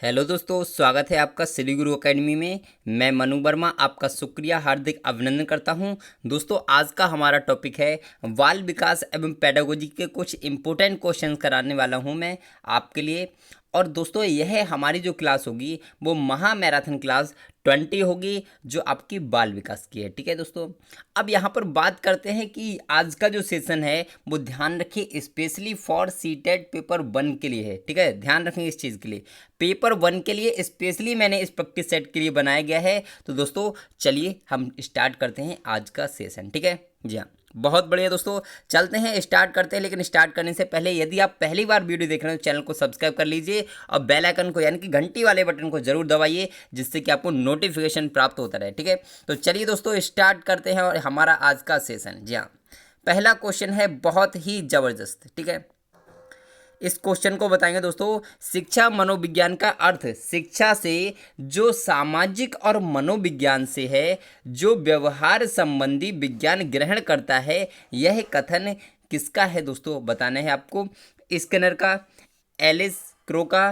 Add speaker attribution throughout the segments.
Speaker 1: Hello दोस्तों, स्वागत है आपका श्री गुरु एकेडमी में। मैं मनु वर्मा आपका शुक्रिया हार्दिक अभिनंदन करता हूं। दोस्तों, आज का हमारा टॉपिक है बाल विकास एवं पेडागोजी के कुछ इम्पोर्टेंट क्वेश्चन कराने वाला हूं मैं आपके लिए। और दोस्तों, यह हमारी जो क्लास होगी वो महा मैराथन क्लास 20 होगी, जो आपकी बाल विकास की है। ठीक है दोस्तों, अब यहाँ पर बात करते हैं कि आज का जो सेशन है वो ध्यान रखिए स्पेशली फॉर सीटेट पेपर 1 के लिए है। ठीक है, ध्यान रखेंगे इस चीज़ के लिए। पेपर 1 के लिए स्पेशली मैंने इस प्रैक्टिस सेट के लिए बनाया गया है। तो दोस्तों चलिए हम स्टार्ट करते हैं आज का सेशन। ठीक है जी हाँ, बहुत बढ़िया दोस्तों, चलते हैं स्टार्ट करते हैं। लेकिन स्टार्ट करने से पहले यदि आप पहली बार वीडियो देख रहे हैं तो चैनल को सब्सक्राइब कर लीजिए और बेल आइकन को यानी कि घंटी वाले बटन को जरूर दबाइए, जिससे कि आपको नोटिफिकेशन प्राप्त होता रहे। ठीक है, तो चलिए दोस्तों स्टार्ट करते हैं और हमारा आज का सेशन। जी हाँ, पहला क्वेश्चन है बहुत ही जबरदस्त। ठीक है, इस क्वेश्चन को बताएंगे दोस्तों। शिक्षा मनोविज्ञान का अर्थ शिक्षा से जो सामाजिक और मनोविज्ञान से है, जो व्यवहार संबंधी विज्ञान ग्रहण करता है, यह कथन किसका है दोस्तों? बताना है आपको। स्किनर का, एलिस क्रो का,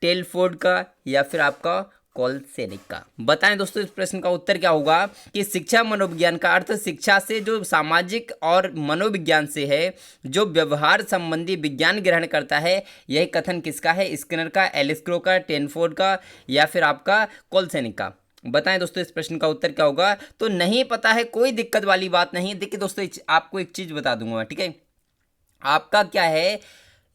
Speaker 1: टेलफोर्ड का, या फिर आपका कोलसेनिक का। बताएं दोस्तों इस प्रश्न का उत्तर क्या होगा कि शिक्षा मनोविज्ञान का अर्थ शिक्षा से जो सामाजिक और मनोविज्ञान से है, जो व्यवहार संबंधी विज्ञान ग्रहण करता है, यह कथन किसका है? स्किनर का, एलिस क्रो का, टेलफोर्ड का, या फिर आपका कोलसेनिक का। बताएं दोस्तों इस प्रश्न का उत्तर क्या होगा। तो नहीं पता है, कोई दिक्कत वाली बात नहीं है। देखिए दोस्तों, आपको एक चीज बता दूंगा। ठीक है, आपका क्या है,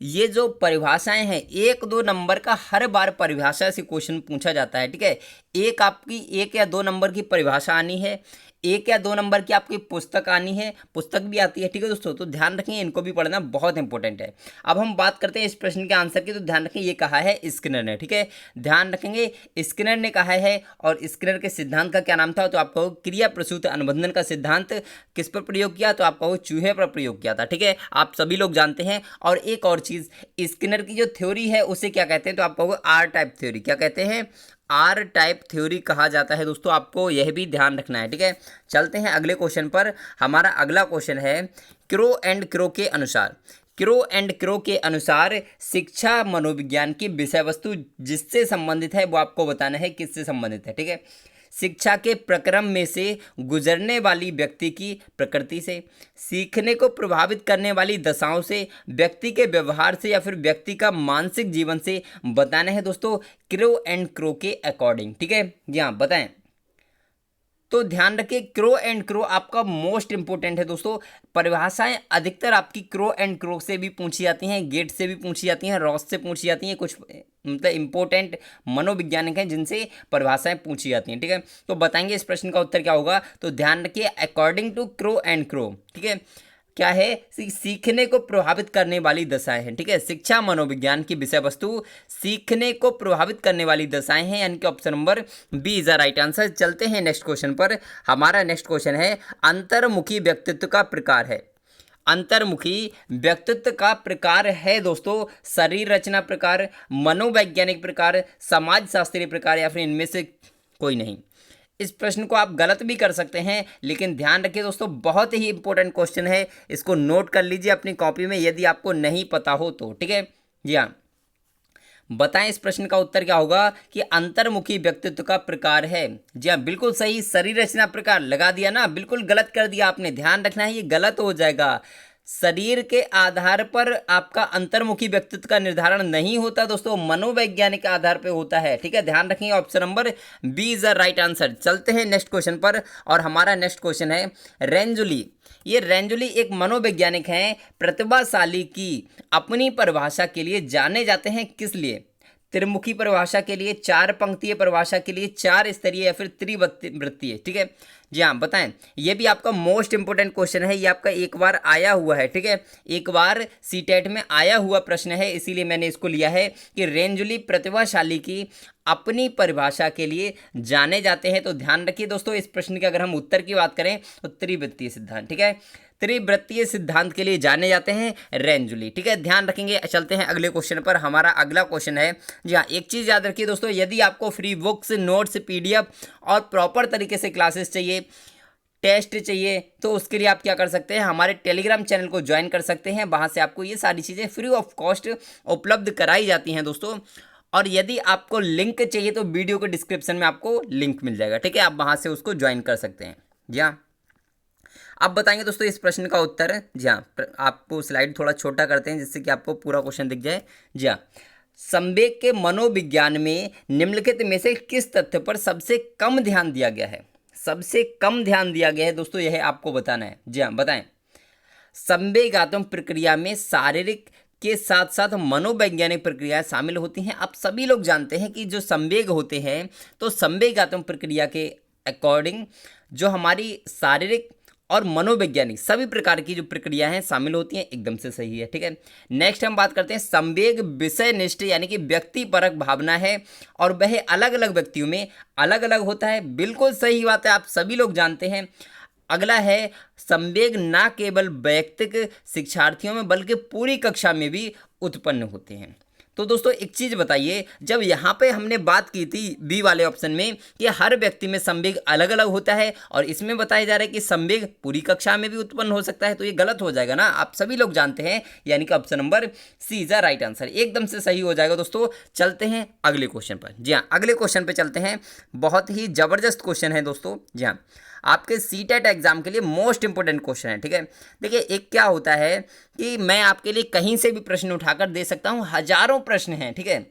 Speaker 1: ये जो परिभाषाएं हैं 1-2 नंबर का हर बार परिभाषा से क्वेश्चन पूछा जाता है। ठीक है, एक आपकी 1 या 2 नंबर की परिभाषा आनी है, 1 या 2 नंबर की आपकी पुस्तक आनी है, पुस्तक भी आती है। ठीक है दोस्तों, तो ध्यान रखें, इनको भी पढ़ना बहुत इंपॉर्टेंट है। अब हम बात करते हैं इस प्रश्न के आंसर की। तो ध्यान रखें, ये कहा है स्किनर ने। ठीक है, ध्यान रखेंगे स्किनर ने कहा है। और स्किनर के सिद्धांत का क्या नाम था? तो आपको क्रिया प्रसूत अनुबंधन का सिद्धांत किस पर प्रयोग किया? तो आपका वो चूहे पर प्रयोग किया था। ठीक है, आप सभी लोग जानते हैं। और एक और चीज, स्किनर की जो थ्योरी है उसे क्या कहते हैं? तो आपको आर टाइप थ्योरी। क्या कहते हैं? आर टाइप थ्योरी कहा जाता है दोस्तों, आपको यह भी ध्यान रखना है। ठीक है, चलते हैं अगले क्वेश्चन पर। हमारा अगला क्वेश्चन है क्रो एंड क्रो के अनुसार। क्रो एंड क्रो के अनुसार शिक्षा मनोविज्ञान की विषय वस्तु जिससे संबंधित है वो आपको बताना है किससे संबंधित है। ठीक है, शिक्षा के प्रक्रम में से गुजरने वाली व्यक्ति की प्रकृति से, सीखने को प्रभावित करने वाली दशाओं से, व्यक्ति के व्यवहार से, या फिर व्यक्ति का मानसिक जीवन से बताना है दोस्तों क्रो एंड क्रो के अकॉर्डिंग। ठीक है जी हाँ, बताएं। तो ध्यान रखिए, क्रो एंड क्रो आपका मोस्ट इंपोर्टेंट है दोस्तों। परिभाषाएं अधिकतर आपकी क्रो एंड क्रो से भी पूछी जाती हैं, गेट से भी पूछी जाती हैं, रॉस से पूछी जाती हैं। कुछ मतलब इंपॉर्टेंट मनोवैज्ञानिक हैं जिनसे परिभाषाएं पूछी जाती हैं। ठीक है, तो बताएंगे इस प्रश्न का उत्तर क्या होगा। तो ध्यान रखिए, according to Crow and Crow. ठीक है, क्या है? सीखने को प्रभावित करने वाली दशाएं हैं। ठीक है, शिक्षा मनोविज्ञान की विषय वस्तु सीखने को प्रभावित करने वाली दशाएं हैं, यानी कि option number B is the right answer. चलते हैं नेक्स्ट क्वेश्चन पर। हमारा नेक्स्ट क्वेश्चन है अंतर्मुखी व्यक्तित्व का प्रकार है। अंतर्मुखी व्यक्तित्व का प्रकार है दोस्तों शरीर रचना प्रकार, मनोवैज्ञानिक प्रकार, समाज शास्त्रीय प्रकार, या फिर इनमें से कोई नहीं। इस प्रश्न को आप गलत भी कर सकते हैं, लेकिन ध्यान रखिए दोस्तों, बहुत ही इंपॉर्टेंट क्वेश्चन है। इसको नोट कर लीजिए अपनी कॉपी में यदि आपको नहीं पता हो तो। ठीक है जी हाँ, बताएं इस प्रश्न का उत्तर क्या होगा कि अंतर्मुखी व्यक्तित्व का प्रकार है। जी हाँ, बिल्कुल सही, शरीर रचना प्रकार लगा दिया ना, बिल्कुल गलत कर दिया आपने। ध्यान रखना है, ये गलत हो जाएगा। शरीर के आधार पर आपका अंतर्मुखी व्यक्तित्व का निर्धारण नहीं होता दोस्तों, मनोवैज्ञानिक आधार पर होता है। ठीक है, ध्यान रखेंगे, option number B is the right answer. चलते हैं नेक्स्ट क्वेश्चन पर। और हमारा नेक्स्ट क्वेश्चन है रेंजुली। ये रेंजुली एक मनोवैज्ञानिक हैं, प्रतिभाशाली की अपनी परिभाषा के लिए जाने जाते हैं। किस लिए? त्रिमुखी परिभाषा के लिए, 4 पंक्तिय परिभाषा के लिए, 4 स्तरीय, या फिर त्रिवृत्तीय। ठीक है जी हाँ, बताएं। ये भी आपका मोस्ट इंपोर्टेंट क्वेश्चन है, ये आपका एक बार आया हुआ है। ठीक है, एक बार सीटेट में आया हुआ प्रश्न है, इसीलिए मैंने इसको लिया है कि रेंजुली प्रतिभाशाली की अपनी परिभाषा के लिए जाने जाते हैं। तो ध्यान रखिए दोस्तों, इस प्रश्न के अगर हम उत्तर की बात करें तो त्रिवृत्तीय सिद्धांत। ठीक है, त्रिवृत्तीय सिद्धांत के लिए जाने जाते हैं रेंजुली। ठीक है, ध्यान रखेंगे। चलते हैं अगले क्वेश्चन पर। हमारा अगला क्वेश्चन है, जी हाँ, एक चीज़ याद रखिए दोस्तों, यदि आपको फ्री बुक्स, नोट्स, पीडीएफ और प्रॉपर तरीके से क्लासेस चाहिए, टेस्ट चाहिए, तो उसके लिए आप क्या कर सकते हैं, हमारे टेलीग्राम चैनल को ज्वाइन कर सकते हैं। वहाँ से आपको ये सारी चीज़ें फ्री ऑफ कॉस्ट उपलब्ध कराई जाती हैं दोस्तों। और यदि आपको लिंक चाहिए तो वीडियो के डिस्क्रिप्शन में आपको लिंक मिल जाएगा, ठीक है, आप वहाँ से उसको ज्वाइन कर सकते हैं। जी हाँ, अब बताएंगे दोस्तों इस प्रश्न का उत्तर। जी हाँ, आपको स्लाइड थोड़ा छोटा करते हैं जिससे कि आपको पूरा क्वेश्चन दिख जाए। जी हाँ, संवेग के मनोविज्ञान में निम्नलिखित में से किस तथ्य पर सबसे कम ध्यान दिया गया है? सबसे कम ध्यान दिया गया है दोस्तों, यह आपको बताना है। जी हाँ, बताएं। संवेगात्मक प्रक्रिया में शारीरिक के साथ साथ मनोवैज्ञानिक प्रक्रियाएं शामिल होती हैं। आप सभी लोग जानते हैं कि जो संवेग होते हैं, तो संवेगात्मक प्रक्रिया के अकॉर्डिंग जो हमारी शारीरिक और मनोवैज्ञानिक सभी प्रकार की जो प्रक्रिया हैं शामिल होती हैं, एकदम से सही है, ठीक है। नेक्स्ट हम बात करते हैं संवेग विषयनिष्ठ यानी कि व्यक्तिपरक भावना है और वह अलग अलग व्यक्तियों में अलग अलग होता है। बिल्कुल सही बात है, आप सभी लोग जानते हैं। अगला है संवेग ना केवल वैयक्तिक शिक्षार्थियों में बल्कि पूरी कक्षा में भी उत्पन्न होते हैं। तो दोस्तों एक चीज़ बताइए, जब यहाँ पे हमने बात की थी बी वाले ऑप्शन में कि हर व्यक्ति में संवेग अलग अलग होता है और इसमें बताया जा रहा है कि संवेग पूरी कक्षा में भी उत्पन्न हो सकता है, तो ये गलत हो जाएगा ना, आप सभी लोग जानते हैं, यानी कि option number C is the right answer, एकदम से सही हो जाएगा। दोस्तों चलते हैं अगले क्वेश्चन पर। जी हाँ, अगले क्वेश्चन पर चलते हैं। बहुत ही जबरदस्त क्वेश्चन है दोस्तों। जी हाँ, आपके सीटेट एग्जाम के लिए मोस्ट इंपोर्टेंट क्वेश्चन है, ठीक है। देखिए एक क्या होता है कि मैं आपके लिए कहीं से भी प्रश्न उठाकर दे सकता हूँ, हजारों प्रश्न हैं, ठीक है,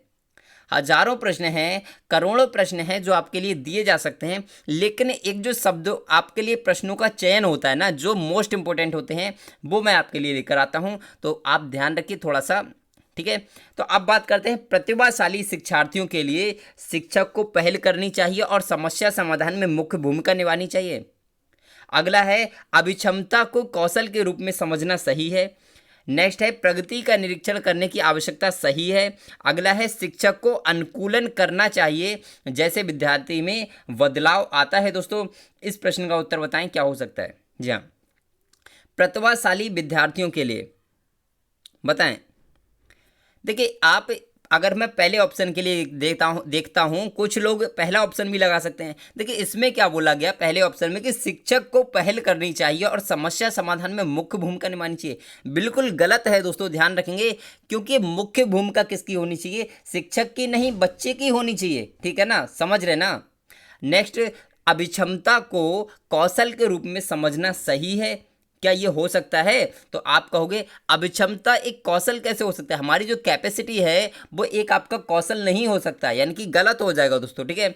Speaker 1: हजारों प्रश्न हैं, करोड़ों प्रश्न हैं जो आपके लिए दिए जा सकते हैं, लेकिन एक जो शब्द आपके लिए प्रश्नों का चयन होता है ना, जो मोस्ट इंपोर्टेंट होते हैं, वो मैं आपके लिए लेकर आता हूँ, तो आप ध्यान रखिए थोड़ा सा, ठीक है। तो अब बात करते हैं प्रतिभाशाली शिक्षार्थियों के लिए शिक्षक को पहल करनी चाहिए और समस्या समाधान में मुख्य भूमिका निभानी चाहिए। अगला है अभिक्षमता को कौशल के रूप में समझना सही है। नेक्स्ट है प्रगति का निरीक्षण करने की आवश्यकता सही है। अगला है शिक्षक को अनुकूलन करना चाहिए जैसे विद्यार्थी में बदलाव आता है। दोस्तों इस प्रश्न का उत्तर बताएं क्या हो सकता है। जी हाँ, प्रतिभाशाली विद्यार्थियों के लिए बताएं। देखिए आप, अगर मैं पहले ऑप्शन के लिए देखता हूं कुछ लोग पहला ऑप्शन भी लगा सकते हैं। देखिए इसमें क्या बोला गया पहले ऑप्शन में कि शिक्षक को पहल करनी चाहिए और समस्या समाधान में मुख्य भूमिका निभानी चाहिए। बिल्कुल गलत है दोस्तों, ध्यान रखेंगे, क्योंकि मुख्य भूमिका किसकी होनी चाहिए? शिक्षक की नहीं, बच्चे की होनी चाहिए, ठीक है ना, समझ रहे ना। नेक्स्ट, अभिक्षमता को कौशल के रूप में समझना सही है। क्या ये हो सकता है? तो आप कहोगे अभिक्षमता एक कौशल कैसे हो सकता है? हमारी जो कैपेसिटी है वो एक आपका कौशल नहीं हो सकता, यानी कि गलत हो जाएगा दोस्तों, ठीक है।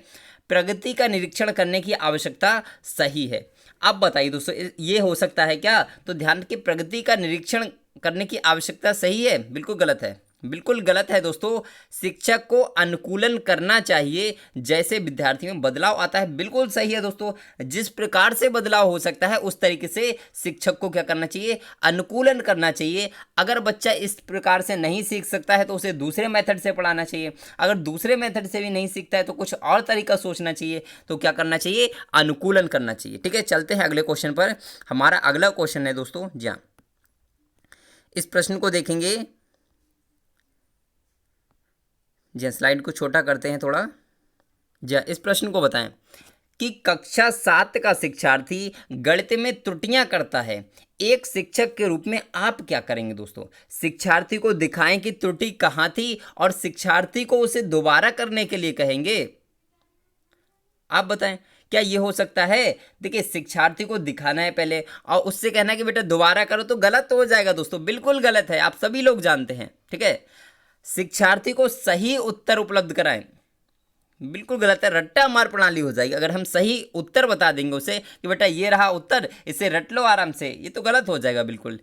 Speaker 1: प्रगति का निरीक्षण करने की आवश्यकता सही है। अब बताइए दोस्तों ये हो सकता है क्या? तो ध्यान रखिए, प्रगति का निरीक्षण करने की आवश्यकता सही है, बिल्कुल गलत है, बिल्कुल गलत है दोस्तों। शिक्षक को अनुकूलन करना चाहिए जैसे विद्यार्थी में बदलाव आता है, बिल्कुल सही है दोस्तों। जिस प्रकार से बदलाव हो सकता है उस तरीके से शिक्षक को क्या करना चाहिए? अनुकूलन करना चाहिए। अगर बच्चा इस प्रकार से नहीं सीख सकता है तो उसे दूसरे मेथड से पढ़ाना चाहिए। अगर दूसरे मेथड से भी नहीं सीखता है तो कुछ और तरीका सोचना चाहिए। तो क्या करना चाहिए? अनुकूलन करना चाहिए, ठीक है। चलते हैं अगले क्वेश्चन पर। हमारा अगला क्वेश्चन है दोस्तों, जी हाँ, इस प्रश्न को देखेंगे। जी स्लाइड को छोटा करते हैं थोड़ा। जी इस प्रश्न को बताएं कि कक्षा 7 का शिक्षार्थी गणित में त्रुटियां करता है, एक शिक्षक के रूप में आप क्या करेंगे? दोस्तों शिक्षार्थी को दिखाएं कि त्रुटि कहाँ थी और शिक्षार्थी को उसे दोबारा करने के लिए कहेंगे। आप बताएं क्या ये हो सकता है? देखिए शिक्षार्थी को दिखाना है पहले और उससे कहना है कि बेटा दोबारा करो, तो गलत हो जाएगा दोस्तों, बिल्कुल गलत है, आप सभी लोग जानते हैं, ठीक है। शिक्षार्थी को सही उत्तर उपलब्ध कराएं, बिल्कुल गलत है, रट्टा मार प्रणाली हो जाएगी। अगर हम सही उत्तर बता देंगे उसे कि बेटा ये रहा उत्तर, इसे रट लो आराम से, ये तो गलत हो जाएगा बिल्कुल।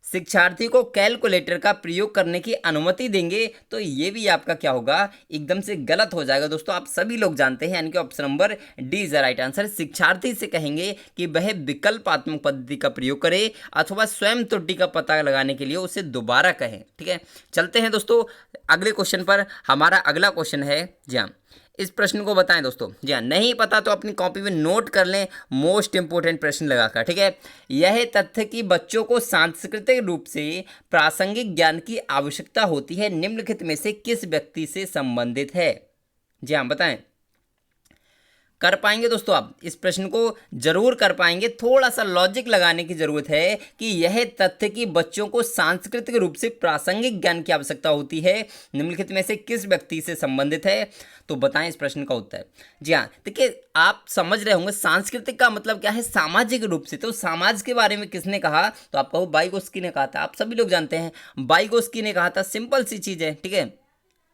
Speaker 1: शिक्षार्थी को कैलकुलेटर का प्रयोग करने की अनुमति देंगे तो ये भी आपका क्या होगा? एकदम से गलत हो जाएगा दोस्तों, आप सभी लोग जानते हैं, यानी कि option number D is the right answer. शिक्षार्थी से कहेंगे कि वह विकल्पात्मक पद्धति का प्रयोग करे अथवा स्वयं त्रुटि का पता लगाने के लिए उसे दोबारा कहें, ठीक है। चलते हैं दोस्तों अगले क्वेश्चन पर। हमारा अगला क्वेश्चन है, जी हाँ, इस प्रश्न को बताएं दोस्तों। जी हाँ, नहीं पता तो अपनी कॉपी में नोट कर लें, मोस्ट इंपोर्टेंट प्रश्न लगाकर, ठीक है। यह तथ्य कि बच्चों को सांस्कृतिक रूप से प्रासंगिक ज्ञान की आवश्यकता होती है निम्नलिखित में से किस व्यक्ति से संबंधित है? जी हाँ बताएं। कर पाएंगे दोस्तों? आप इस प्रश्न को जरूर कर पाएंगे। थोड़ा सा लॉजिक लगाने की जरूरत है कि यह तथ्य कि बच्चों को सांस्कृतिक रूप से प्रासंगिक ज्ञान की आवश्यकता होती है निम्नलिखित में से किस व्यक्ति से संबंधित है? तो बताएं इस प्रश्न का उत्तर। जी हाँ, देखिए आप समझ रहे होंगे सांस्कृतिक का मतलब क्या है, सामाजिक रूप से। तो समाज के बारे में किसने कहा? तो आप कहो वाइगोत्स्की ने कहा था। आप सभी लोग जानते हैं वाइगोत्स्की ने कहा था, सिंपल सी चीज है, ठीक है,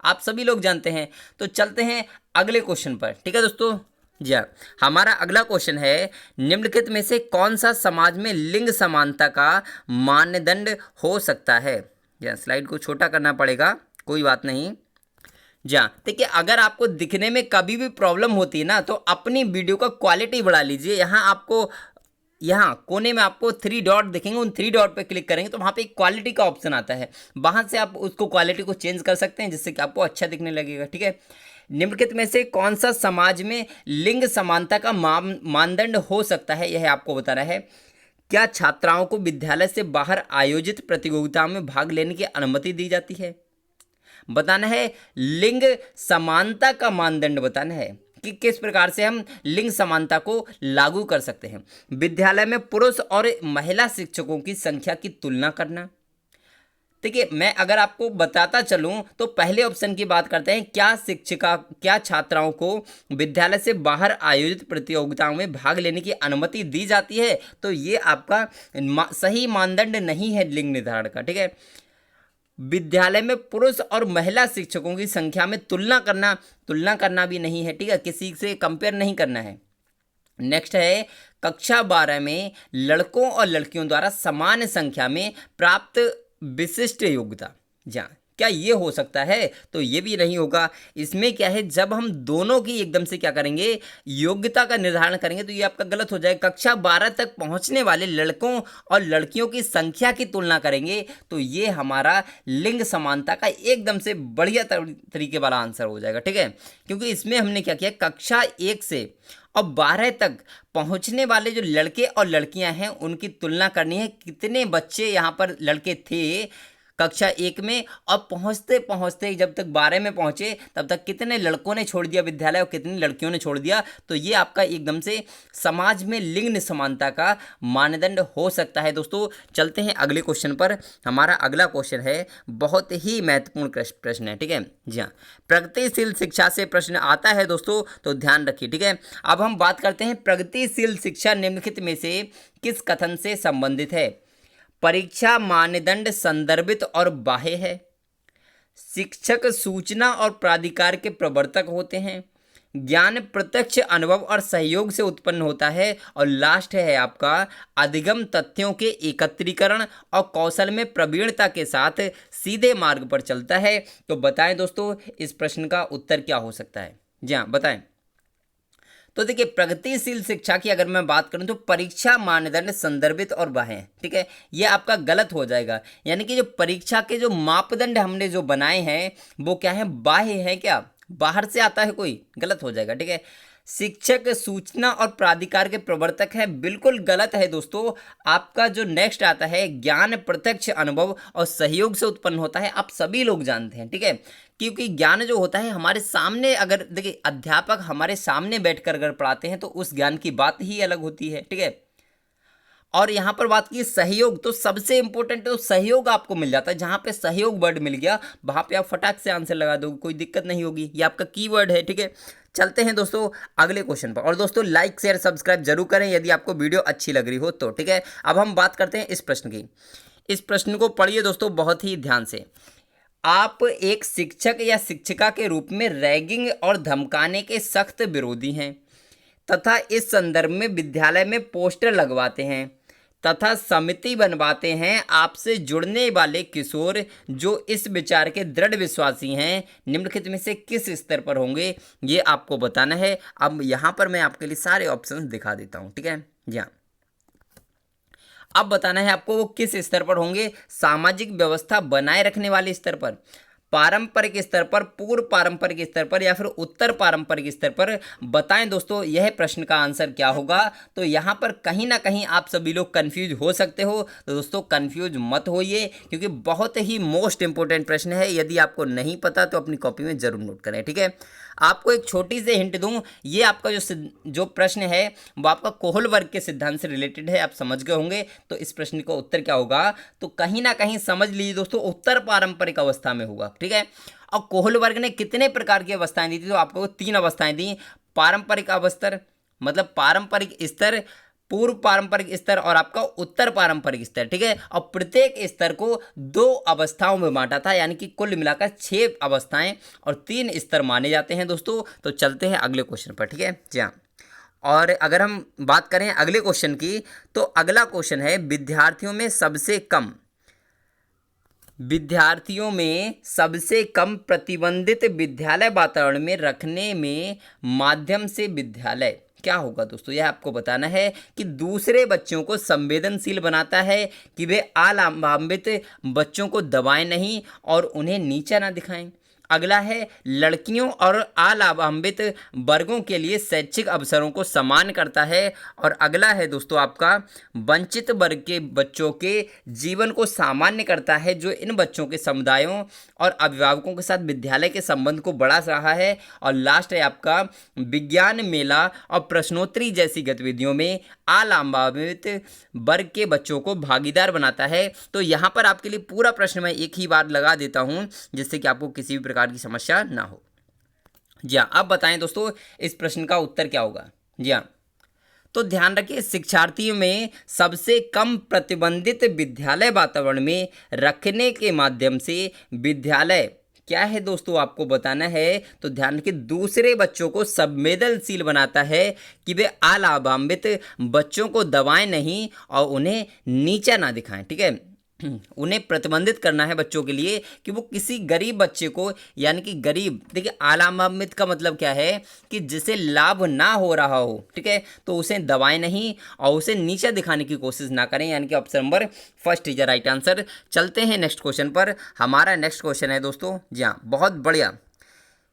Speaker 1: आप सभी लोग जानते हैं। तो चलते हैं अगले क्वेश्चन पर, ठीक है दोस्तों। जी हाँ, हमारा अगला क्वेश्चन है निम्नलिखित में से कौन सा समाज में लिंग समानता का मानदंड हो सकता है? जी हाँ, स्लाइड को छोटा करना पड़ेगा, कोई बात नहीं। जी हाँ, देखिए अगर आपको दिखने में कभी भी प्रॉब्लम होती है ना, तो अपनी वीडियो का क्वालिटी बढ़ा लीजिए। यहाँ कोने में आपको 3 डॉट दिखेंगे, उन 3 डॉट पे क्लिक करेंगे तो वहाँ पे एक क्वालिटी का ऑप्शन आता है, वहाँ से आप उसको क्वालिटी को चेंज कर सकते हैं जिससे कि आपको अच्छा दिखने लगेगा, ठीक है। निम्नलिखित में से कौन सा समाज में लिंग समानता का मानदंड हो सकता है, यह आपको बताना है। क्या छात्राओं को विद्यालय से बाहर आयोजित प्रतियोगिताओं में भाग लेने की अनुमति दी जाती है? बताना है लिंग समानता का मानदंड बताना है कि किस प्रकार से हम लिंग समानता को लागू कर सकते हैं। विद्यालय में पुरुष और महिला शिक्षकों की संख्या की तुलना करना। देखिए मैं अगर आपको बताता चलूं तो पहले ऑप्शन की बात करते हैं, क्या छात्राओं को विद्यालय से बाहर आयोजित प्रतियोगिताओं में भाग लेने की अनुमति दी जाती है? तो ये आपका सही मानदंड नहीं है लिंग निर्धारण का, ठीक है। विद्यालय में पुरुष और महिला शिक्षकों की संख्या में तुलना करना भी नहीं है, ठीक है, किसी से कंपेयर नहीं करना है। नेक्स्ट है कक्षा 12 में लड़कों और लड़कियों द्वारा समान संख्या में प्राप्त विशिष्ट योग्यता। जहाँ क्या ये हो सकता है? तो ये भी नहीं होगा। इसमें क्या है, जब हम दोनों की एकदम से क्या करेंगे, योग्यता का निर्धारण करेंगे, तो ये आपका गलत हो जाएगा। कक्षा 12 तक पहुंचने वाले लड़कों और लड़कियों की संख्या की तुलना करेंगे तो ये हमारा लिंग समानता का एकदम से बढ़िया तरीके वाला आंसर हो जाएगा, ठीक है। क्योंकि इसमें हमने क्या किया, कक्षा 1 से और 12 तक पहुंचने वाले जो लड़के और लड़कियां हैं उनकी तुलना करनी है, कितने बच्चे यहाँ पर लड़के थे कक्षा 1 में, और पहुंचते पहुंचते जब तक 12 में पहुंचे तब तक कितने लड़कों ने छोड़ दिया विद्यालय और कितनी लड़कियों ने छोड़ दिया। तो ये आपका एकदम से समाज में लिंग समानता का मानदंड हो सकता है। दोस्तों चलते हैं अगले क्वेश्चन पर। हमारा अगला क्वेश्चन है बहुत ही महत्वपूर्ण प्रश्न है, ठीक है। जी हाँ, प्रगतिशील शिक्षा से प्रश्न आता है दोस्तों, तो ध्यान रखिए, ठीक है। अब हम बात करते हैं प्रगतिशील शिक्षा निम्नलिखित में से किस कथन से संबंधित है? परीक्षा मानदंड संदर्भित और बाह्य है। शिक्षक सूचना और प्राधिकार के प्रवर्तक होते हैं। ज्ञान प्रत्यक्ष अनुभव और सहयोग से उत्पन्न होता है। और लास्ट है आपका अधिगम तथ्यों के एकत्रीकरण और कौशल में प्रवीणता के साथ सीधे मार्ग पर चलता है। तो बताएं दोस्तों इस प्रश्न का उत्तर क्या हो सकता है? जी हाँ बताएं। तो देखिए प्रगतिशील शिक्षा की अगर मैं बात करूं तो परीक्षा मानदंड संदर्भित और बाह्य, ठीक है, ये आपका गलत हो जाएगा। यानी कि जो परीक्षा के जो मापदंड हमने जो बनाए हैं वो क्या है, बाह्य है, क्या बाहर से आता है कोई, गलत हो जाएगा, ठीक है। शिक्षक सूचना और प्राधिकार के प्रवर्तक है, बिल्कुल गलत है दोस्तों। आपका जो नेक्स्ट आता है ज्ञान प्रत्यक्ष अनुभव और सहयोग से उत्पन्न होता है, आप सभी लोग जानते हैं, ठीक है। क्योंकि ज्ञान जो होता है हमारे सामने, अगर देखिए अध्यापक हमारे सामने बैठकर अगर पढ़ाते हैं तो उस ज्ञान की बात ही अलग होती है, ठीक है। और यहाँ पर बात की सहयोग, तो सबसे इंपॉर्टेंट तो सहयोग आपको मिल जाता है। जहाँ पे सहयोग वर्ड मिल गया वहाँ पे आप फटाक से आंसर लगा दोगे, कोई दिक्कत नहीं होगी। ये आपका कीवर्ड है, ठीक है। चलते हैं दोस्तों अगले क्वेश्चन पर। और दोस्तों लाइक शेयर सब्सक्राइब जरूर करें यदि आपको वीडियो अच्छी लग रही हो तो, ठीक है। अब हम बात करते हैं इस प्रश्न की। इस प्रश्न को पढ़िए दोस्तों बहुत ही ध्यान से। आप एक शिक्षक या शिक्षिका के रूप में रैगिंग और धमकाने के सख्त विरोधी हैं तथा इस संदर्भ में विद्यालय में पोस्टर लगवाते हैं तथा समिति बनवाते हैं। आपसे जुड़ने वाले किशोर जो इस विचार के दृढ़ विश्वासी हैं निम्नलिखित में से किस स्तर पर होंगे, ये आपको बताना है। अब यहाँ पर मैं आपके लिए सारे ऑप्शंस दिखा देता हूँ, ठीक है। जी हाँ, अब बताना है आपको वो किस स्तर पर होंगे। सामाजिक व्यवस्था बनाए रखने वाले स्तर पर, पारंपरिक स्तर पर, पूर्व पारंपरिक स्तर पर, या फिर उत्तर पारंपरिक स्तर पर। बताएं दोस्तों यह प्रश्न का आंसर क्या होगा। तो यहाँ पर कहीं ना कहीं आप सभी लोग कंफ्यूज हो सकते हो, तो दोस्तों कंफ्यूज मत होइए क्योंकि बहुत ही मोस्ट इंपोर्टेंट प्रश्न है। यदि आपको नहीं पता तो अपनी कॉपी में जरूर नोट करें, ठीक है। आपको एक छोटी सी हिंट दूं, ये आपका जो प्रश्न है वो आपका कोहलवर्ग के सिद्धांत से रिलेटेड है, आप समझ गए होंगे। तो इस प्रश्न का उत्तर क्या होगा, तो कहीं ना कहीं समझ लीजिए दोस्तों, उत्तर पारंपरिक अवस्था में होगा, ठीक है। और कोहलवर्ग ने कितने प्रकार की अवस्थाएं दी थी, तो आपको 3 अवस्थाएं दी। पारंपरिक अवस्था मतलब पारंपरिक स्तर, पूर्व पारंपरिक स्तर और आपका उत्तर पारंपरिक स्तर, ठीक है। और प्रत्येक स्तर को 2 अवस्थाओं में बांटा था, यानी कि कुल मिलाकर 6 अवस्थाएं और 3 स्तर माने जाते हैं दोस्तों। तो चलते हैं अगले क्वेश्चन पर, ठीक है जी हाँ। और अगर हम बात करें अगले क्वेश्चन की, तो अगला क्वेश्चन है विद्यार्थियों में सबसे कम प्रतिबंधित विद्यालय वातावरण में रखने में माध्यम से विद्यालय क्या होगा दोस्तों, यह आपको बताना है कि दूसरे बच्चों को संवेदनशील बनाता है, कि वे अलाभान्वित बच्चों को दबाएं नहीं और उन्हें नीचा ना दिखाएं। अगला है लड़कियों और अलाभान्वित वर्गों के लिए शैक्षिक अवसरों को समान करता है। और अगला है दोस्तों आपका वंचित वर्ग के बच्चों के जीवन को सामान्य करता है, जो इन बच्चों के समुदायों और अभिभावकों के साथ विद्यालय के संबंध को बढ़ा रहा है। और लास्ट है आपका विज्ञान मेला और प्रश्नोत्तरी जैसी गतिविधियों में अलाभान्वित वर्ग के बच्चों को भागीदार बनाता है। तो यहाँ पर आपके लिए पूरा प्रश्न मैं एक ही बार लगा देता हूँ, जिससे कि आपको किसी भी प्रकार की समस्या ना हो। जी हाँ, अब बताएं दोस्तों इस प्रश्न का उत्तर क्या होगा। जी हाँ, तो ध्यान रखिए, शिक्षार्थियों में सबसे कम प्रतिबंधित विद्यालय वातावरण में रखने के माध्यम से विद्यालय क्या है दोस्तों, आपको बताना है। तो ध्यान रखिए, दूसरे बच्चों को संवेदनशील बनाता है, कि वे अलाभान्वित बच्चों को दबाएं नहीं और उन्हें नीचा ना दिखाएं, ठीक है। उन्हें प्रतिबंधित करना है बच्चों के लिए, कि वो किसी गरीब बच्चे को, यानी कि गरीब, देखिए अलाभान्वित का मतलब क्या है, कि जिसे लाभ ना हो रहा हो, ठीक है, तो उसे दबाएं नहीं और उसे नीचा दिखाने की कोशिश ना करें, यानी कि option number first is right answer. चलते हैं नेक्स्ट क्वेश्चन पर। हमारा नेक्स्ट क्वेश्चन है दोस्तों, जी हाँ, बहुत बढ़िया,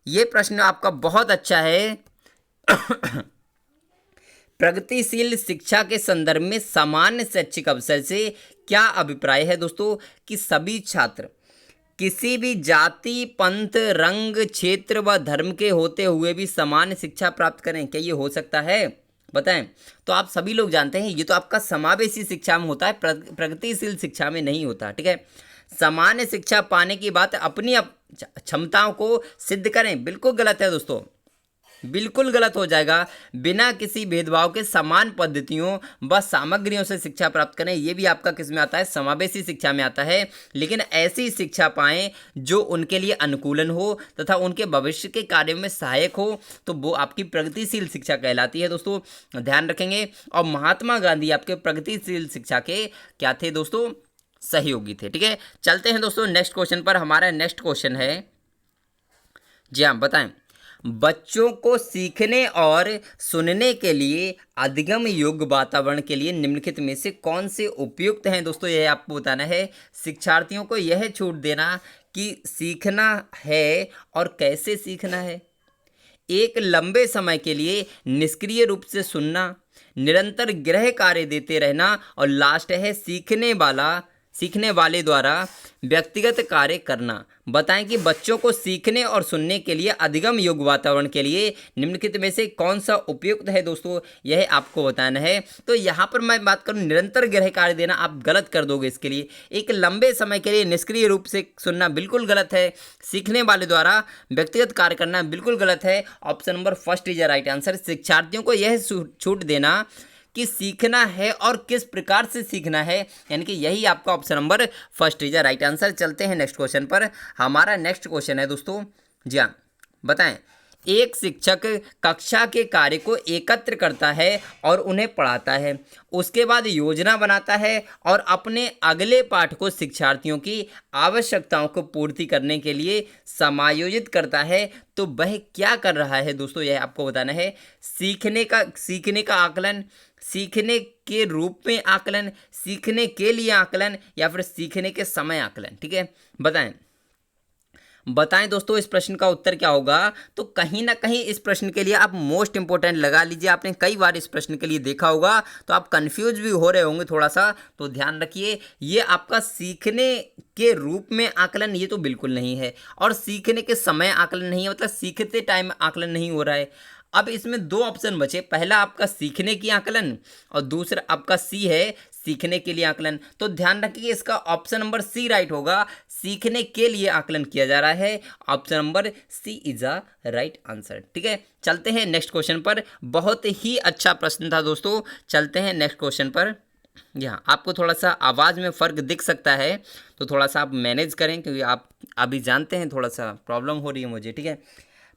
Speaker 1: ये प्रश्न आपका बहुत अच्छा है। प्रगतिशील शिक्षा के संदर्भ में सामान्य शैक्षिक अवसर से क्या अभिप्राय है दोस्तों, कि सभी छात्र किसी भी जाति, पंथ, रंग, क्षेत्र व धर्म के होते हुए भी समान शिक्षा प्राप्त करें। क्या ये हो सकता है, बताएं। तो आप सभी लोग जानते हैं, ये तो आपका समावेशी शिक्षा में होता है, प्रगतिशील शिक्षा में नहीं होता, ठीक है। सामान्य शिक्षा पाने की बात, अपनी क्षमताओं को सिद्ध करें, बिल्कुल गलत है दोस्तों, बिल्कुल गलत हो जाएगा। बिना किसी भेदभाव के समान पद्धतियों व सामग्रियों से शिक्षा प्राप्त करें, ये भी आपका किस में आता है, समावेशी शिक्षा में आता है। लेकिन ऐसी शिक्षा पाएं जो उनके लिए अनुकूलन हो तथा उनके भविष्य के कार्यों में सहायक हो, तो वो आपकी प्रगतिशील शिक्षा कहलाती है दोस्तों, ध्यान रखेंगे। और महात्मा गांधी आपके प्रगतिशील शिक्षा के क्या थे दोस्तों, सहयोगी थे, ठीक है। चलते हैं दोस्तों नेक्स्ट क्वेश्चन पर। हमारा नेक्स्ट क्वेश्चन है, जी हाँ बताएं, बच्चों को सीखने और सुनने के लिए अधिगम योग्य वातावरण के लिए निम्नलिखित में से कौन से उपयुक्त हैं दोस्तों, यह आपको बताना है। शिक्षार्थियों को यह छूट देना कि सीखना है और कैसे सीखना है, एक लंबे समय के लिए निष्क्रिय रूप से सुनना, निरंतर गृह कार्य देते रहना, और लास्ट है सीखने वाले द्वारा व्यक्तिगत कार्य करना। बताएं कि बच्चों को सीखने और सुनने के लिए अधिगम योग्य वातावरण के लिए निम्नलिखित में से कौन सा उपयुक्त है दोस्तों, यह आपको बताना है। तो यहाँ पर मैं बात करूँ निरंतर गृह कार्य देना, आप गलत कर दोगे इसके लिए। एक लंबे समय के लिए निष्क्रिय रूप से सुनना बिल्कुल गलत है। सीखने वाले द्वारा व्यक्तिगत कार्य करना बिल्कुल गलत है। Option number first is right answer. शिक्षार्थियों को यह छूट देना कि सीखना है और किस प्रकार से सीखना है, यानी कि यही आपका option number first is right answer. चलते हैं नेक्स्ट क्वेश्चन पर। हमारा नेक्स्ट क्वेश्चन है दोस्तों, जी हाँ बताएं, एक शिक्षक कक्षा के कार्य को एकत्र करता है और उन्हें पढ़ाता है, उसके बाद योजना बनाता है और अपने अगले पाठ को शिक्षार्थियों की आवश्यकताओं को पूर्ति करने के लिए समायोजित करता है, तो वह क्या कर रहा है दोस्तों, यह आपको बताना है। सीखने का आकलन, सीखने के रूप में आकलन, सीखने के लिए आकलन, या फिर सीखने के समय आकलन, ठीक है। बताएं, बताएं दोस्तों इस प्रश्न का उत्तर क्या होगा। तो कहीं ना कहीं इस प्रश्न के लिए आप मोस्ट इंपोर्टेंट लगा लीजिए। आपने कई बार इस प्रश्न के लिए देखा होगा तो आप कंफ्यूज भी हो रहे होंगे थोड़ा सा, तो ध्यान रखिए ये आपका सीखने के रूप में आकलन ये तो बिल्कुल नहीं है, और सीखने के समय आकलन नहीं है, मतलब सीखते टाइम आकलन नहीं हो रहा है। अब इसमें दो ऑप्शन बचे, पहला आपका सीखने की आकलन और दूसरा आपका सी है सीखने के लिए आकलन। तो ध्यान रखिए इसका ऑप्शन नंबर सी राइट होगा, सीखने के लिए आकलन किया जा रहा है। Option number C is a right answer. ठीक है, चलते हैं नेक्स्ट क्वेश्चन पर। बहुत ही अच्छा प्रश्न था दोस्तों, चलते हैं नेक्स्ट क्वेश्चन पर। यहाँ आपको थोड़ा सा आवाज़ में फ़र्क दिख सकता है, तो थोड़ा सा आप मैनेज करें, क्योंकि आप अभी जानते हैं थोड़ा सा प्रॉब्लम हो रही है मुझे। ठीक है,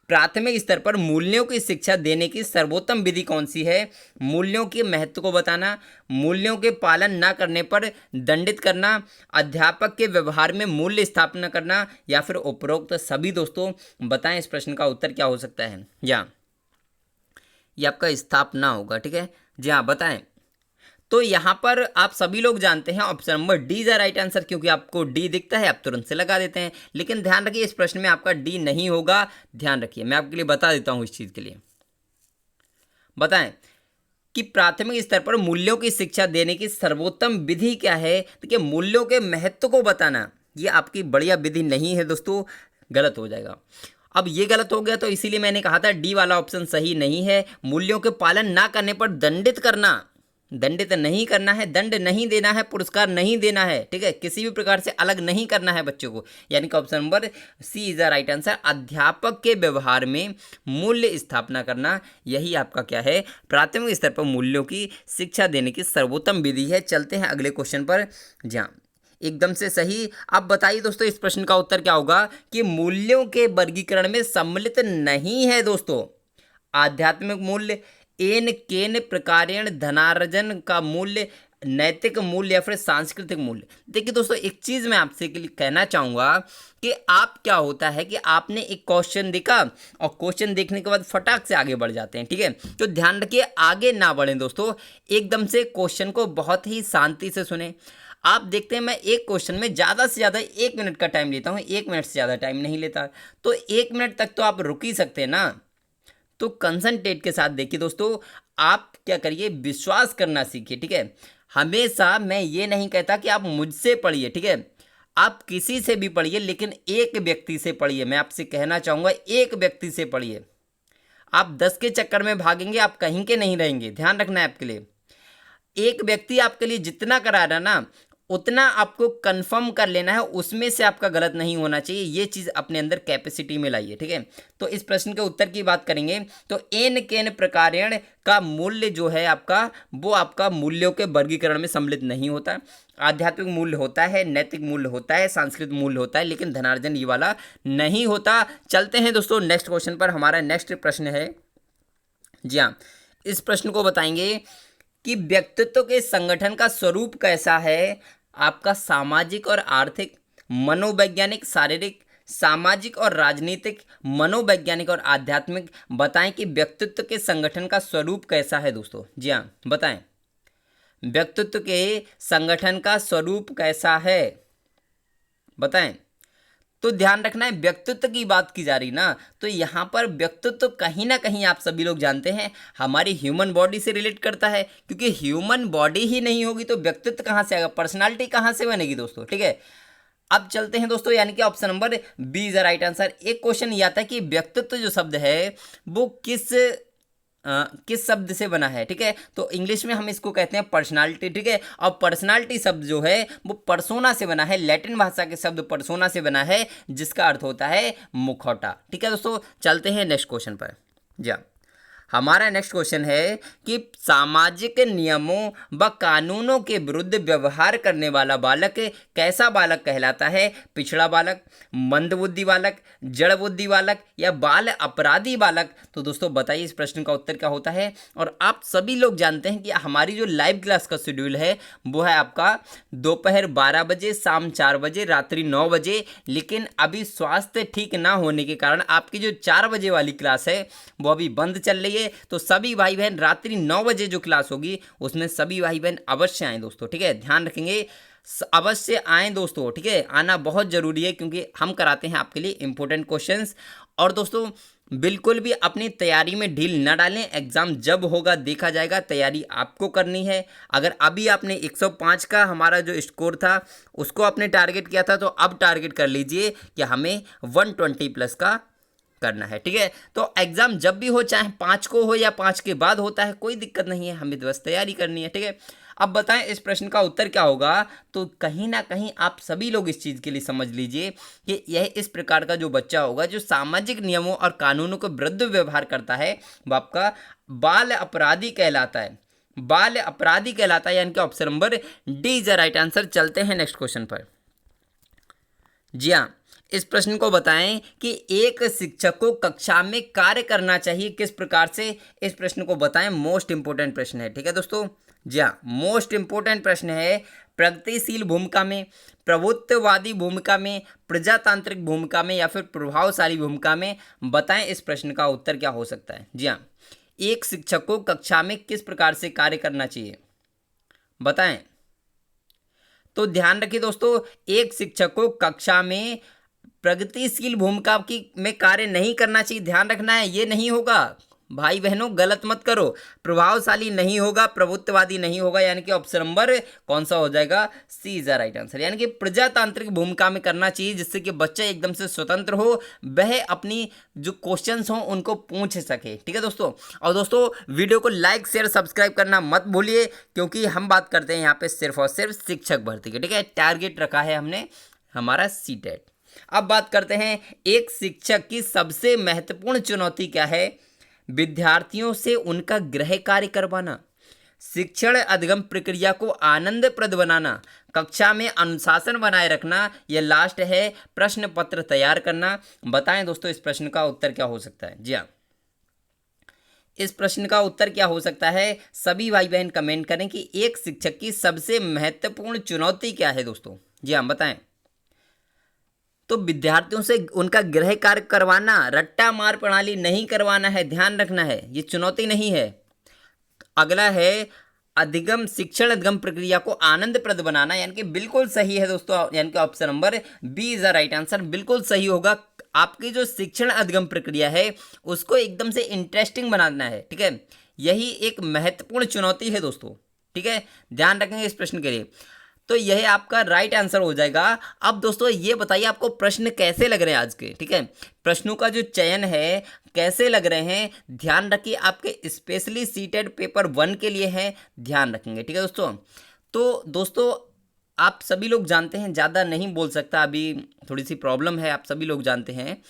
Speaker 1: प्राथमिक स्तर पर मूल्यों की शिक्षा देने की सर्वोत्तम विधि कौन सी है? मूल्यों के महत्व को बताना, मूल्यों के पालन न करने पर दंडित करना, अध्यापक के व्यवहार में मूल्य स्थापना करना, या फिर उपरोक्त सभी। दोस्तों बताएं इस प्रश्न का उत्तर क्या हो सकता है। या ये आपका स्थापना होगा। ठीक है जी हाँ, बताएं। तो यहाँ पर आप सभी लोग जानते हैं option number D is the right answer, क्योंकि आपको डी दिखता है आप तुरंत से लगा देते हैं। लेकिन ध्यान रखिए इस प्रश्न में आपका डी नहीं होगा। ध्यान रखिए मैं आपके लिए बता देता हूँ इस चीज़ के लिए। बताएं कि प्राथमिक स्तर पर मूल्यों की शिक्षा देने की सर्वोत्तम विधि क्या है। देखिए मूल्यों के महत्व को बताना ये आपकी बढ़िया विधि नहीं है दोस्तों, गलत हो जाएगा। अब ये गलत हो गया तो इसीलिए मैंने कहा था डी वाला ऑप्शन सही नहीं है। मूल्यों के पालन ना करने पर दंडित करना, दंडित नहीं करना है, दंड नहीं देना है, पुरस्कार नहीं देना है। ठीक है, किसी भी प्रकार से अलग नहीं करना है बच्चों को, यानी कि option number C is the right answer. अध्यापक के व्यवहार में मूल्य स्थापना करना, यही आपका क्या है, प्राथमिक स्तर पर मूल्यों की शिक्षा देने की सर्वोत्तम विधि है। चलते हैं अगले क्वेश्चन पर। जी हाँ, एकदम से सही। अब बताइए दोस्तों इस प्रश्न का उत्तर क्या होगा कि मूल्यों के वर्गीकरण में सम्मिलित नहीं है। दोस्तों आध्यात्मिक मूल्य, एन केन प्रकारेण धनार्जन का मूल्य, नैतिक मूल्य, या फिर सांस्कृतिक मूल्य। देखिए दोस्तों एक चीज़ मैं आपसे के लिए कहना चाहूँगा कि आप क्या होता है कि आपने एक क्वेश्चन देखा और क्वेश्चन देखने के बाद फटाक से आगे बढ़ जाते हैं। ठीक है, तो ध्यान रखिए आगे ना बढ़ें दोस्तों, एकदम से क्वेश्चन को बहुत ही शांति से सुने। आप देखते हैं मैं एक क्वेश्चन में ज़्यादा से ज़्यादा 1 मिनट का टाइम लेता हूँ, 1 मिनट से ज़्यादा टाइम नहीं लेता, तो 1 मिनट तक तो आप रुक ही सकते हैं ना। तो कंसंट्रेट के साथ देखिए दोस्तों, आप क्या करिए, विश्वास करना सीखिए। ठीक है, हमेशा मैं ये नहीं कहता कि आप मुझसे पढ़िए। ठीक है, आप किसी से भी पढ़िए, लेकिन एक व्यक्ति से पढ़िए। मैं आपसे कहना चाहूँगा एक व्यक्ति से पढ़िए। आप 10 के चक्कर में भागेंगे, आप कहीं के नहीं रहेंगे। ध्यान रखना है आपके लिए, एक व्यक्ति आपके लिए जितना करा रहा ना उतना आपको कंफर्म कर लेना है, उसमें से आपका गलत नहीं होना चाहिए। ये चीज़ अपने अंदर कैपेसिटी में लाइए। ठीक है, तो इस प्रश्न के उत्तर की बात करेंगे तो एन केन प्रकारेण का मूल्य जो है आपका, वो आपका मूल्यों के वर्गीकरण में सम्मिलित नहीं होता। आध्यात्मिक मूल्य होता है, नैतिक मूल्य होता है, सांस्कृतिक मूल्य होता है, लेकिन धनार्जन ये वाला नहीं होता। चलते हैं दोस्तों नेक्स्ट क्वेश्चन पर। हमारा नेक्स्ट प्रश्न है, जी हाँ, इस प्रश्न को बताएंगे कि व्यक्तित्व के संगठन का स्वरूप कैसा है। आपका सामाजिक और आर्थिक, मनोवैज्ञानिक, शारीरिक, सामाजिक और राजनीतिक, मनोवैज्ञानिक और आध्यात्मिक। बताएं कि व्यक्तित्व के संगठन का स्वरूप कैसा है दोस्तों। जी हाँ, बताएं व्यक्तित्व के संगठन का स्वरूप कैसा है, बताएं। तो ध्यान रखना है व्यक्तित्व की बात की जा रही ना, तो यहाँ पर व्यक्तित्व कहीं ना कहीं आप सभी लोग जानते हैं हमारी ह्यूमन बॉडी से रिलेट करता है, क्योंकि ह्यूमन बॉडी ही नहीं होगी तो व्यक्तित्व कहाँ से आएगा, पर्सनालिटी कहाँ से बनेगी दोस्तों। ठीक है, अब चलते हैं दोस्तों, यानी कि option number B is the right answer. एक क्वेश्चन ये आता है कि व्यक्तित्व जो शब्द है वो किस शब्द से बना है। ठीक है, तो इंग्लिश में हम इसको कहते हैं पर्सनालिटी। ठीक है, और पर्सनालिटी शब्द जो है वो पर्सोना से बना है, लैटिन भाषा के शब्द पर्सोना से बना है, जिसका अर्थ होता है मुखौटा। ठीक है दोस्तों, चलते हैं नेक्स्ट क्वेश्चन पर। जी हमारा नेक्स्ट क्वेश्चन है कि सामाजिक नियमों व कानूनों के विरुद्ध व्यवहार करने वाला बालक कैसा बालक कहलाता है। पिछड़ा बालक, मंदबुद्धि बालक, जड़ बुद्धि बालक, या बाल अपराधी बालक। तो दोस्तों बताइए इस प्रश्न का उत्तर क्या होता है। और आप सभी लोग जानते हैं कि हमारी जो लाइव क्लास का शेड्यूल है वो है आपका दोपहर 12 बजे, शाम 4 बजे, रात्रि 9 बजे। लेकिन अभी स्वास्थ्य ठीक ना होने के कारण आपकी जो 4 बजे वाली क्लास है वो अभी बंद चल रही है। तो सभी भाई बहन रात्रि 9 बजे जो क्लास होगी उसमें सभी भाई बहन अवश्य आए दोस्तों। ठीक है, ध्यान रखेंगे अवश्य आएँ दोस्तों, ठीक है, आना बहुत ज़रूरी है क्योंकि हम कराते हैं आपके लिए इंपॉर्टेंट क्वेश्चंस। और दोस्तों बिल्कुल भी अपनी तैयारी में ढील न डालें, एग्ज़ाम जब होगा देखा जाएगा, तैयारी आपको करनी है। अगर अभी आपने 105 का हमारा जो स्कोर था उसको आपने टारगेट किया था, तो अब टारगेट कर लीजिए कि हमें 120 प्लस का करना है, ठीक है। तो एग्ज़ाम जब भी हो, चाहे 5 को हो या 5 के बाद होता है, कोई दिक्कत नहीं है, हमें तो बस तैयारी करनी है, ठीक है। अब बताएं इस प्रश्न का उत्तर क्या होगा। तो कहीं ना कहीं आप सभी लोग इस चीज़ के लिए समझ लीजिए कि यह इस प्रकार का जो बच्चा होगा जो सामाजिक नियमों और कानूनों के विरुद्ध व्यवहार करता है, वह आपका बाल अपराधी कहलाता है। बाल अपराधी कहलाता है, यानी कि option number D is the right answer. चलते हैं नेक्स्ट क्वेश्चन पर। जी हाँ, इस प्रश्न को बताएं कि एक शिक्षक को कक्षा में कार्य करना चाहिए किस प्रकार से। इस प्रश्न को बताएं, मोस्ट इंपोर्टेंट प्रश्न है, ठीक है दोस्तों। जी हाँ, मोस्ट इंपोर्टेंट प्रश्न है। प्रगतिशील भूमिका में, प्रभुत्ववादी भूमिका में, प्रजातांत्रिक भूमिका में या फिर प्रभावशाली भूमिका में, बताएं इस प्रश्न का उत्तर क्या हो सकता है। जी हाँ, एक शिक्षक को कक्षा में किस प्रकार से कार्य करना चाहिए, बताएं। तो ध्यान रखिए दोस्तों, एक शिक्षक को कक्षा में प्रगतिशील भूमिका की में कार्य नहीं करना चाहिए, ध्यान रखना है। ये नहीं होगा भाई बहनों, गलत मत करो। प्रभावशाली नहीं होगा, प्रभुत्ववादी नहीं होगा, यानी कि ऑप्शन नंबर कौन सा हो जाएगा, सी इज द राइट आंसर। यानी कि प्रजातांत्रिक भूमिका में करना चाहिए, जिससे कि बच्चा एकदम से स्वतंत्र हो, वह अपनी जो क्वेश्चंस हों उनको पूछ सके, ठीक है दोस्तों। और दोस्तों वीडियो को लाइक शेयर सब्सक्राइब करना मत भूलिए, क्योंकि हम बात करते हैं यहाँ पे सिर्फ और सिर्फ शिक्षक भर्ती की, ठीक है। टारगेट रखा है हमने हमारा सीटेट। अब बात करते हैं, एक शिक्षक की सबसे महत्वपूर्ण चुनौती क्या है। विद्यार्थियों से उनका गृह कार्य करवाना, शिक्षण अधिगम प्रक्रिया को आनंदप्रद बनाना, कक्षा में अनुशासन बनाए रखना, यह लास्ट है प्रश्न पत्र तैयार करना। बताएं दोस्तों इस प्रश्न का उत्तर क्या हो सकता है। जी हाँ, इस प्रश्न का उत्तर क्या हो सकता है, सभी भाई बहन कमेंट करें कि एक शिक्षक की सबसे महत्वपूर्ण चुनौती क्या है दोस्तों। जी हाँ बताएं। तो विद्यार्थियों से उनका गृह कार्य करवाना, रट्टा मार प्रणाली नहीं करवाना है, ध्यान रखना है, ये चुनौती नहीं है। अगला है अधिगम, शिक्षण अधिगम प्रक्रिया को आनंदप्रद बनाना, यानी कि बिल्कुल सही है दोस्तों, यानी कि option number B is the right answer, बिल्कुल सही होगा। आपकी जो शिक्षण अधिगम प्रक्रिया है उसको एकदम से इंटरेस्टिंग बनाना है, ठीक है। यही एक महत्वपूर्ण चुनौती है दोस्तों, ठीक है, ध्यान रखेंगे इस प्रश्न के लिए। तो यह आपका राइट आंसर हो जाएगा। अब दोस्तों ये बताइए आपको प्रश्न कैसे लग रहे हैं आज के, ठीक है। प्रश्नों का जो चयन है कैसे लग रहे हैं, ध्यान रखिए, आपके स्पेशली सीटेड पेपर 1 के लिए है, ध्यान रखेंगे, ठीक है दोस्तों। तो दोस्तों आप सभी लोग जानते हैं, ज़्यादा नहीं बोल सकता, अभी थोड़ी सी प्रॉब्लम है, आप सभी लोग जानते हैं।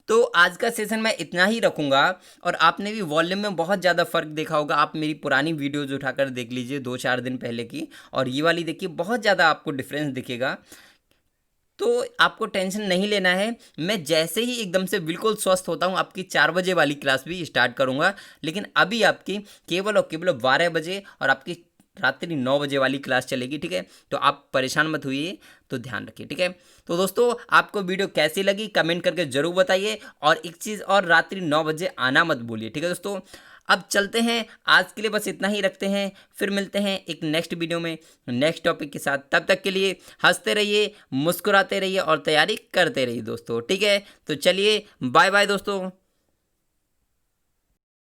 Speaker 1: तो आज का सेशन मैं इतना ही रखूँगा। और आपने भी वॉल्यूम में बहुत ज़्यादा फ़र्क देखा होगा, आप मेरी पुरानी वीडियोज़ उठाकर देख लीजिए 2-4 दिन पहले की, और ये वाली देखिए, बहुत ज़्यादा आपको डिफरेंस दिखेगा। तो आपको टेंशन नहीं लेना है, मैं जैसे ही एकदम से बिल्कुल स्वस्थ होता हूँ आपकी 4 बजे वाली क्लास भी स्टार्ट करूँगा। लेकिन अभी आपकी केवल और केवल 12 बजे और आपकी रात्रि 9 बजे वाली क्लास चलेगी, ठीक है। तो आप परेशान मत होइए, तो ध्यान रखिए, ठीक है। तो दोस्तों आपको वीडियो कैसी लगी कमेंट करके ज़रूर बताइए, और एक चीज़ और, रात्रि 9 बजे आना मत भूलिए, ठीक है दोस्तों। अब चलते हैं, आज के लिए बस इतना ही रखते हैं, फिर मिलते हैं एक नेक्स्ट वीडियो में नेक्स्ट टॉपिक के साथ। तब तक के लिए हंसते रहिए, मुस्कुराते रहिए और तैयारी करते रहिए दोस्तों, ठीक है। तो चलिए बाय बाय दोस्तों।